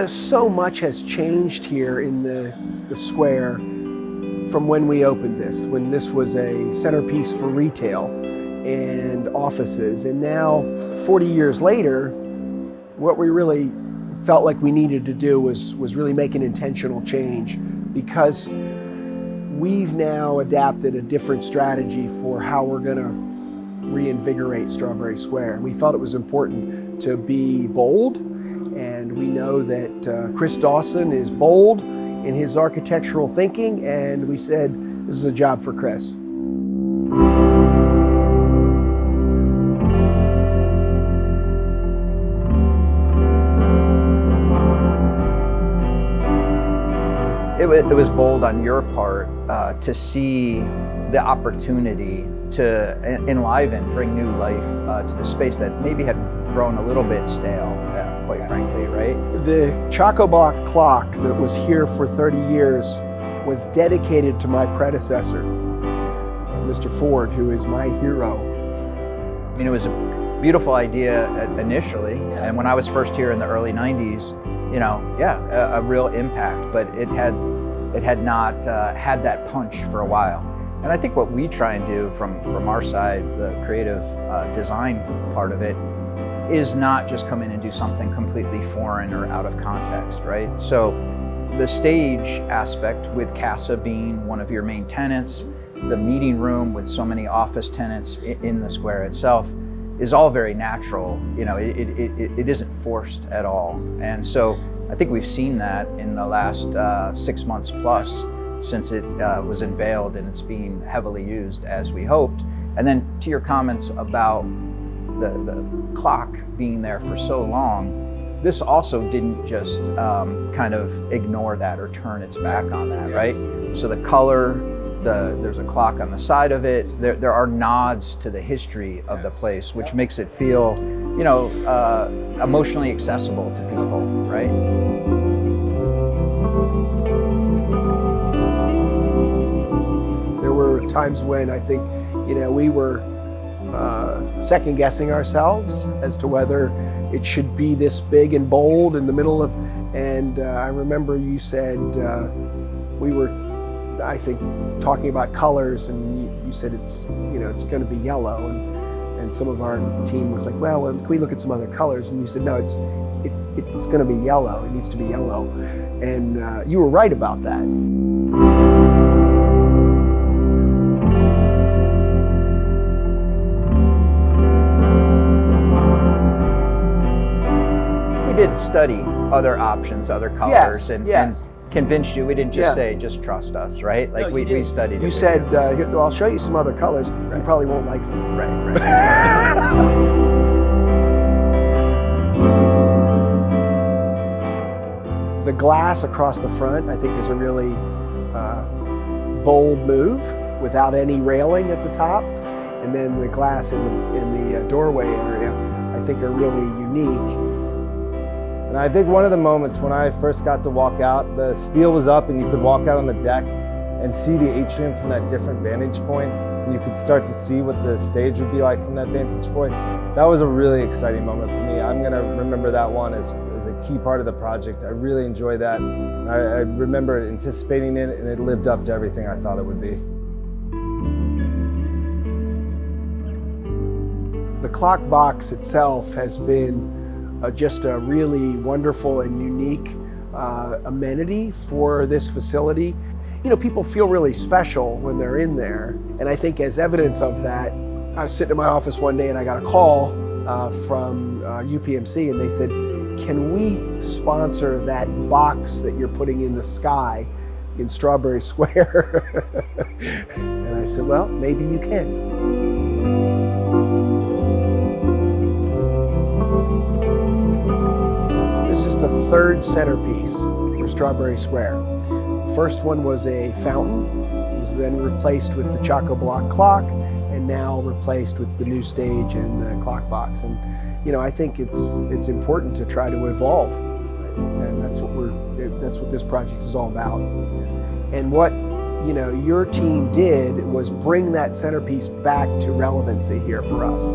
So much has changed here in the square from when we opened this, when this was a centerpiece for retail and offices. And now, 40 years later, what we really felt like we needed to do was really make an intentional change, because we've now adapted a different strategy for how we're going to reinvigorate Strawberry Square. We felt it was important to be bold, and we know that Chris Dawson is bold in his architectural thinking, and we said this is a job for Chris. It was bold on your part to see the opportunity to enliven, bring new life to the space that maybe had grown a little bit stale, quite frankly, right? The ClockBox clock that was here for 30 years was dedicated to my predecessor, Mr. Ford, who is my hero. I mean, it was a beautiful idea initially, and when I was first here in the early 90s, a real impact, but it had not had that punch for a while. And I think what we try and do from our side, the creative design part of it, is not just come in and do something completely foreign or out of context, right? So the stage aspect, with Casa being one of your main tenants, the meeting room with so many office tenants in the square itself, is all very natural. It isn't forced at all. And so I think we've seen that in the last 6 months plus since it was unveiled, and it's being heavily used as we hoped. And then to your comments about the clock being there for so long, this also didn't just kind of ignore that or turn its back on that, right? So the color, there's a clock on the side of it. There are nods to the history of the place, which makes it feel, emotionally accessible to people, right? There were times when I think, we were second guessing ourselves as to whether it should be this big and bold in the middle of, and I remember you said, we were, I think, talking about colors, and you said it's going to be yellow, and some of our team was like, well, can we look at some other colors? And you said, no, it's going to be yellow. It needs to be yellow, and you were right about that. We did study other options, other colors, and convinced you. We didn't just say, just trust us, right? Like, we studied it. You said, I'll show you some other colors. Right. You probably won't like them. Right. The glass across the front, I think, is a really bold move without any railing at the top. And then the glass in the doorway area, I think, are really unique. And I think one of the moments when I first got to walk out, the steel was up and you could walk out on the deck and see the atrium from that different vantage point, and you could start to see what the stage would be like from that vantage point. That was a really exciting moment for me. I'm gonna remember that one as a key part of the project. I really enjoyed that. I remember anticipating it, and it lived up to everything I thought it would be. The ClockBox itself has been just a really wonderful and unique amenity for this facility. People feel really special when they're in there, and I think as evidence of that, I was sitting in my office one day and I got a call from UPMC, and they said, can we sponsor that box that you're putting in the sky in Strawberry Square? And I said, well, maybe you can. This is the third centerpiece for Strawberry Square. The first one was a fountain. It was then replaced with the ClockBox clock, and now replaced with the new stage and the ClockBox. And I think it's important to try to evolve, and that's what this project is all about. And what your team did was bring that centerpiece back to relevancy here for us.